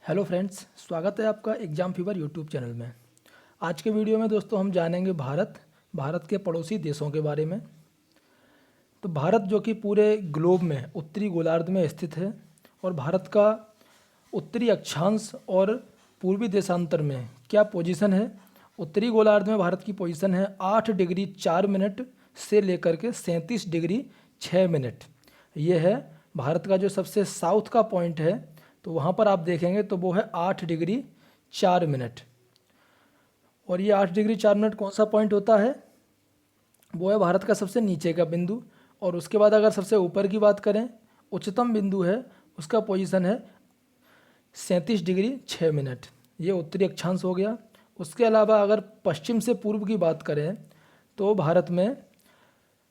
Hello friends, स्वागत है आपका एग्ज़ाम फीवर यूट्यूब चैनल में। आज के वीडियो में दोस्तों हम जानेंगे भारत के पड़ोसी देशों के बारे में। तो भारत जो कि पूरे ग्लोब में उत्तरी गोलार्ध में स्थित है और भारत का उत्तरी अक्षांश और पूर्वी देशांतर में क्या पोजीशन है। उत्तरी गोलार्ध में भारत की पोजीशन है 8 डिग्री 4 मिनट से लेकर के 37 डिग्री 6 मिनट। ये है भारत का जो सबसे साउथ का पॉइंट है, तो वहाँ पर आप देखेंगे तो वो है 8 डिग्री 4 मिनट। और ये 8 डिग्री 4 मिनट कौन सा पॉइंट होता है? वो है भारत का सबसे नीचे का बिंदु। और उसके बाद अगर सबसे ऊपर की बात करें, उच्चतम बिंदु है, उसका पोजीशन है 37 डिग्री 6 मिनट। ये उत्तरी अक्षांश हो गया। उसके अलावा अगर पश्चिम से पूर्व की बात करें तो भारत में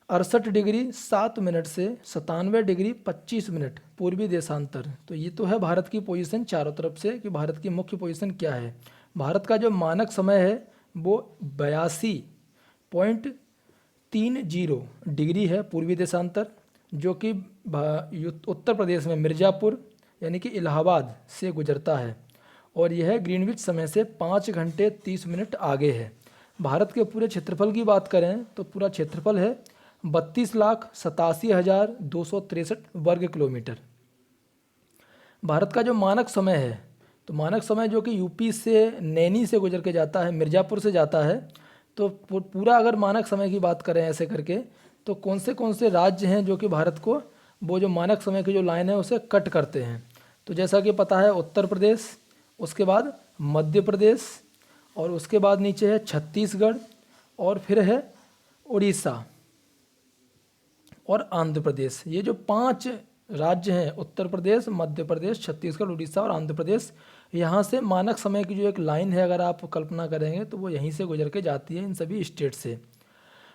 68 डिग्री 7 मिनट से 97 डिग्री 25 मिनट पूर्वी देशांतर। तो ये तो है भारत की पोजीशन चारों तरफ से कि भारत की मुख्य पोजीशन क्या है। भारत का जो मानक समय है वो 82.30 डिग्री है पूर्वी देशांतर, जो कि उत्तर प्रदेश में मिर्ज़ापुर यानी कि इलाहाबाद से गुजरता है। और यह ग्रीनविच समय से 5 घंटे 30 मिनट आगे है। भारत के पूरे क्षेत्रफल की बात करें तो पूरा क्षेत्रफल है 32,87,263 वर्ग किलोमीटर। भारत का जो मानक समय है, तो मानक समय जो कि यूपी से नैनी से गुजर के जाता है, मिर्ज़ापुर से जाता है। तो पूरा अगर मानक समय की बात करें ऐसे करके, तो कौन से राज्य हैं जो कि भारत को वो जो मानक समय की जो लाइन है उसे कट करते हैं। तो जैसा कि पता है उत्तर प्रदेश, उसके बाद मध्य प्रदेश, और उसके बाद नीचे है छत्तीसगढ़, और फिर है उड़ीसा और आंध्र प्रदेश। ये जो 5 राज्य हैं, उत्तर प्रदेश, मध्य प्रदेश, छत्तीसगढ़, उड़ीसा और आंध्र प्रदेश, यहाँ से मानक समय की जो एक लाइन है अगर आप कल्पना करेंगे तो वो यहीं से गुजर के जाती है इन सभी स्टेट से।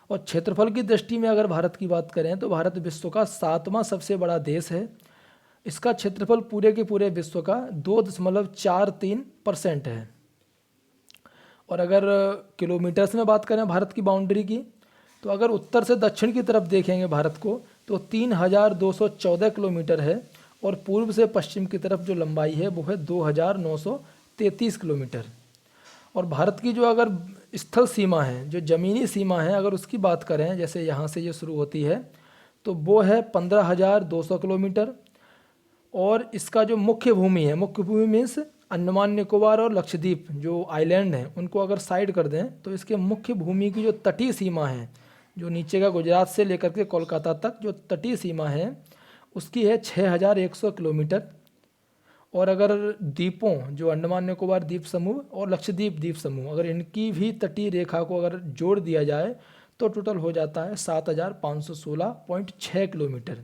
और क्षेत्रफल की दृष्टि में अगर भारत की बात करें तो भारत विश्व का 7वां सबसे बड़ा देश है। इसका क्षेत्रफल पूरे के पूरे विश्व का 2.43% है। और अगर किलोमीटर्स में बात करें भारत की बाउंड्री की, तो अगर उत्तर से दक्षिण की तरफ देखेंगे भारत को तो 3,214 किलोमीटर है। और पूर्व से पश्चिम की तरफ जो लंबाई है वो है 2,933 किलोमीटर। और भारत की जो अगर स्थल सीमा है, जो ज़मीनी सीमा है, अगर उसकी बात करें, जैसे यहाँ से ये शुरू होती है तो वो है 15,200 किलोमीटर। और इसका जो मुख्य भूमि है, मुख्य भूमि मीन्स अंडमान निकोबार और लक्षद्वीप जो आइलैंड हैं उनको अगर साइड कर दें तो इसके मुख्य भूमि की जो तटीय सीमा है, जो नीचे का गुजरात से लेकर के कोलकाता तक जो तटीय सीमा है उसकी है 6,100 किलोमीटर। और अगर द्वीपों, जो अंडमान निकोबार द्वीप समूह और लक्षद्वीप द्वीप समूह, अगर इनकी भी तटीय रेखा को अगर जोड़ दिया जाए तो टोटल हो जाता है 7,516.6 किलोमीटर।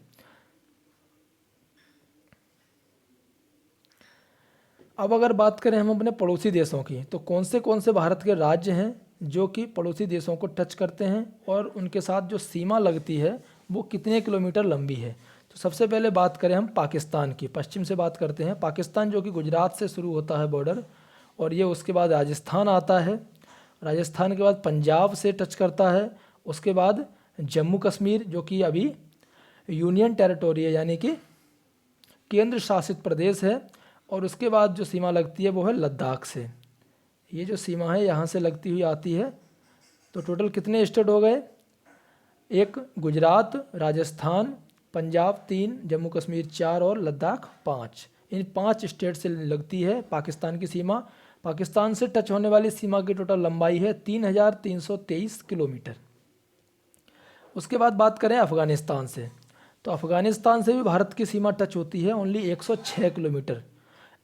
अब अगर बात करें हम अपने पड़ोसी देशों की, तो कौन से भारत के राज्य हैं जो कि पड़ोसी देशों को टच करते हैं और उनके साथ जो सीमा लगती है वो कितने किलोमीटर लंबी है। तो सबसे पहले बात करें हम पाकिस्तान की, पश्चिम से बात करते हैं। पाकिस्तान जो कि गुजरात से शुरू होता है बॉर्डर, और ये उसके बाद राजस्थान आता है। राजस्थान के बाद पंजाब से टच करता है। उसके बाद जम्मू कश्मीर जो कि अभी यूनियन टेरिटोरी है यानी कि केंद्र शासित प्रदेश है। और उसके बाद जो सीमा लगती है वो है लद्दाख से। ये जो सीमा है यहाँ से लगती हुई आती है। तो टोटल कितने स्टेट हो गए? एक गुजरात, राजस्थान, पंजाब 3, जम्मू कश्मीर 4 और लद्दाख 5। इन 5 स्टेट से लगती है पाकिस्तान की सीमा। पाकिस्तान से टच होने वाली सीमा की टोटल लंबाई है 3,323 किलोमीटर। उसके बाद बात करें अफ़गानिस्तान से, तो अफ़गानिस्तान से भी भारत की सीमा टच होती है ओनली 106 किलोमीटर।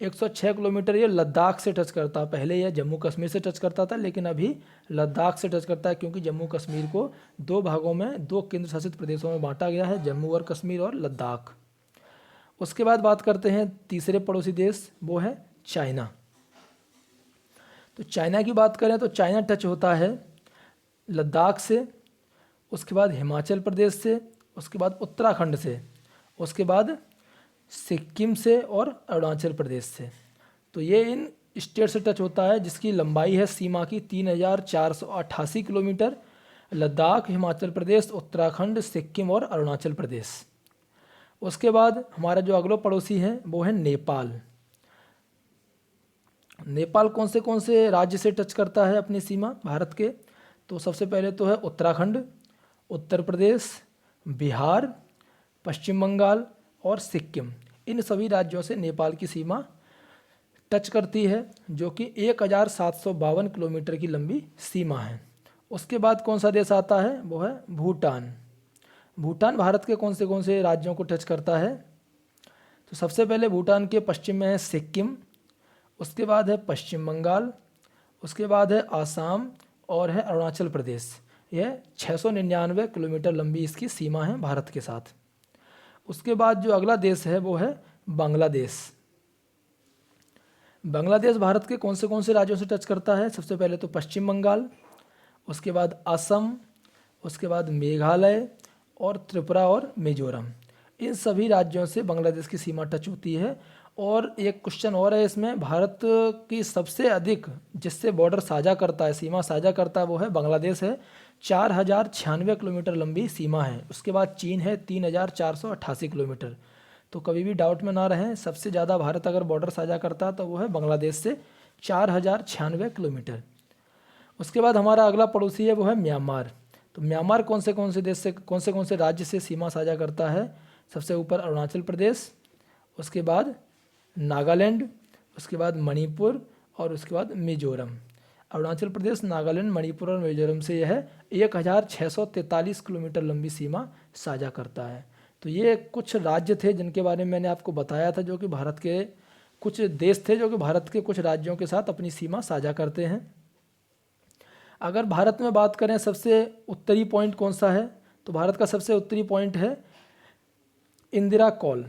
106 किलोमीटर ये लद्दाख से टच करता है। पहले यह जम्मू कश्मीर से टच करता था, लेकिन अभी लद्दाख से टच करता है, क्योंकि जम्मू कश्मीर को 2 भागों में, 2 केंद्र शासित प्रदेशों में बांटा गया है, जम्मू और कश्मीर और लद्दाख। उसके बाद बात करते हैं तीसरे पड़ोसी देश, वो है चाइना। तो चाइना की बात करें तो चाइना टच होता है लद्दाख से, उसके बाद हिमाचल प्रदेश से, उसके बाद उत्तराखंड से, उसके बाद सिक्किम से और अरुणाचल प्रदेश से। तो ये इन स्टेट से टच होता है, जिसकी लंबाई है सीमा की 3,488 किलोमीटर। लद्दाख, हिमाचल प्रदेश, उत्तराखंड, सिक्किम और अरुणाचल प्रदेश। उसके बाद हमारा जो अगला पड़ोसी है वो है नेपाल। नेपाल कौन से राज्य से टच करता है अपनी सीमा भारत के? तो सबसे पहले तो है उत्तराखंड, उत्तर प्रदेश, बिहार, पश्चिम बंगाल और सिक्किम। इन सभी राज्यों से नेपाल की सीमा टच करती है, जो कि 1752 किलोमीटर की लंबी सीमा है। उसके बाद कौन सा देश आता है? वो है भूटान। भूटान भारत के कौन से राज्यों को टच करता है? तो सबसे पहले भूटान के पश्चिम में है सिक्किम, उसके बाद है पश्चिम बंगाल, उसके बाद है आसाम और है अरुणाचल प्रदेश। यह 699 किलोमीटर लंबी इसकी सीमा है भारत के साथ। उसके बाद जो अगला देश है वो है बांग्लादेश। बांग्लादेश भारत के कौन से राज्यों से टच करता है? सबसे पहले तो पश्चिम बंगाल, उसके बाद असम, उसके बाद मेघालय और त्रिपुरा और मिजोरम। इन सभी राज्यों से बांग्लादेश की सीमा टच होती है। और एक क्वेश्चन और है इसमें, भारत की सबसे अधिक जिससे बॉर्डर साझा करता है, सीमा साझा करता है, वो है बांग्लादेश है। 4096 किलोमीटर लंबी सीमा है। उसके बाद चीन है 3488 किलोमीटर। तो कभी भी डाउट में ना रहें, सबसे ज़्यादा भारत अगर बॉर्डर साझा करता है तो वो है बांग्लादेश से 4096 किलोमीटर। उसके बाद हमारा अगला पड़ोसी है वो है म्यांमार। तो म्यांमार कौन से देश से कौन से राज्य से सीमा साझा करता है? सबसे ऊपर अरुणाचल प्रदेश, उसके बाद नागालैंड, उसके बाद मणिपुर और उसके बाद मिजोरम। अरुणाचल प्रदेश, नागालैंड, मणिपुर और मिजोरम से यह 1643 किलोमीटर लंबी सीमा साझा करता है। तो ये कुछ राज्य थे जिनके बारे में मैंने आपको बताया था, जो कि भारत के कुछ देश थे जो कि भारत के कुछ राज्यों के साथ अपनी सीमा साझा करते हैं। अगर भारत में बात करें सबसे उत्तरी पॉइंट कौन सा है, तो भारत का सबसे उत्तरी पॉइंट है इंदिरा कॉल,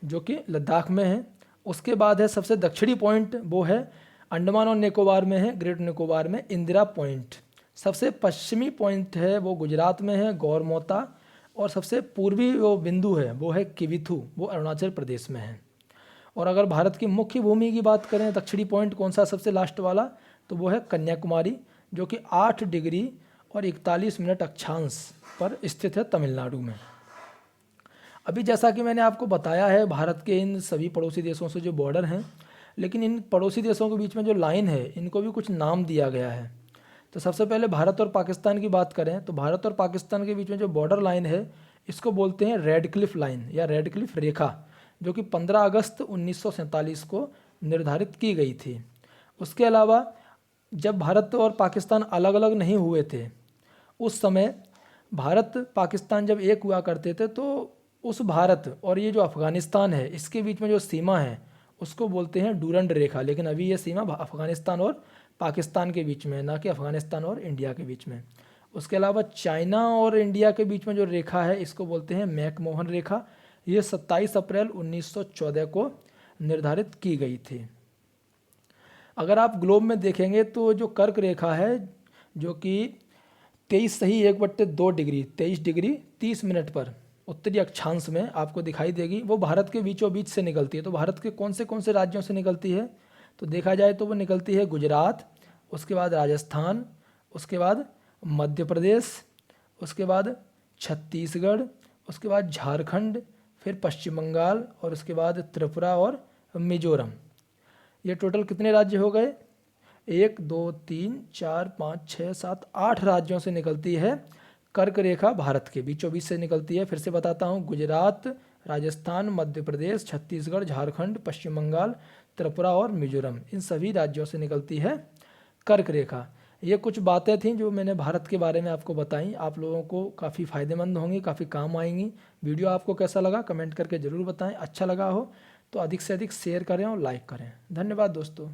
जो कि लद्दाख में है। उसके बाद है सबसे दक्षिणी पॉइंट, वो है अंडमान और निकोबार में है, ग्रेट निकोबार में इंदिरा पॉइंट। सबसे पश्चिमी पॉइंट है वो गुजरात में है, गौरमोता। और सबसे पूर्वी वो बिंदु है वो है किविथू, वो अरुणाचल प्रदेश में है। और अगर भारत की मुख्य भूमि की बात करें, दक्षिणी पॉइंट कौन सा सबसे लास्ट वाला, तो वो है कन्याकुमारी, जो कि 8 डिग्री और 41 मिनट अक्षांश पर स्थित है तमिलनाडु में। अभी जैसा कि मैंने आपको बताया है, भारत के इन सभी पड़ोसी देशों से जो बॉर्डर हैं, लेकिन इन पड़ोसी देशों के बीच में जो लाइन है इनको भी कुछ नाम दिया गया है। तो सबसे पहले भारत और पाकिस्तान की बात करें, तो भारत और पाकिस्तान के बीच में जो बॉर्डर लाइन है इसको बोलते हैं रेड क्लिफ लाइन या रेड क्लिफ रेखा, जो कि 15 अगस्त 1947 को निर्धारित की गई थी। उसके अलावा जब भारत और पाकिस्तान अलग अलग नहीं हुए थे, उस समय भारत पाकिस्तान जब एक हुआ करते थे, तो उस भारत और ये जो अफ़गानिस्तान है इसके बीच में जो सीमा है उसको बोलते हैं डूरंड रेखा। लेकिन अभी ये सीमा अफ़गानिस्तान और पाकिस्तान के बीच में है, ना कि अफ़गानिस्तान और इंडिया के बीच में। उसके अलावा चाइना और इंडिया के बीच में जो रेखा है इसको बोलते हैं मैकमोहन रेखा। ये 27 अप्रैल 1914 को निर्धारित की गई थी। अगर आप ग्लोब में देखेंगे तो जो कर्क रेखा है, जो कि 23 डिग्री 23 डिग्री 30 मिनट पर उत्तरी अक्षांश में आपको दिखाई देगी, वो भारत के बीचों बीच से निकलती है। तो भारत के कौन से राज्यों से निकलती है, तो देखा जाए तो वो निकलती है गुजरात, उसके बाद राजस्थान, उसके बाद मध्य प्रदेश, उसके बाद छत्तीसगढ़, उसके बाद झारखंड, फिर पश्चिम बंगाल और उसके बाद त्रिपुरा और मिजोरम। ये टोटल कितने राज्य हो गए? 1 2 3 4 5 6 7 8 राज्यों से निकलती है कर्क रेखा, भारत के बीचों बीच से निकलती है। फिर से बताता हूँ, गुजरात, राजस्थान, मध्य प्रदेश, छत्तीसगढ़, झारखंड, पश्चिम बंगाल, त्रिपुरा और मिजोरम, इन सभी राज्यों से निकलती है कर्क रेखा। ये कुछ बातें थीं जो मैंने भारत के बारे में आपको बताई। आप लोगों को काफ़ी फ़ायदेमंद होंगी, काफ़ी काम आएंगी। वीडियो आपको कैसा लगा कमेंट करके ज़रूर बताएं। अच्छा लगा हो तो अधिक से अधिक शेयर करें और लाइक करें। धन्यवाद दोस्तों।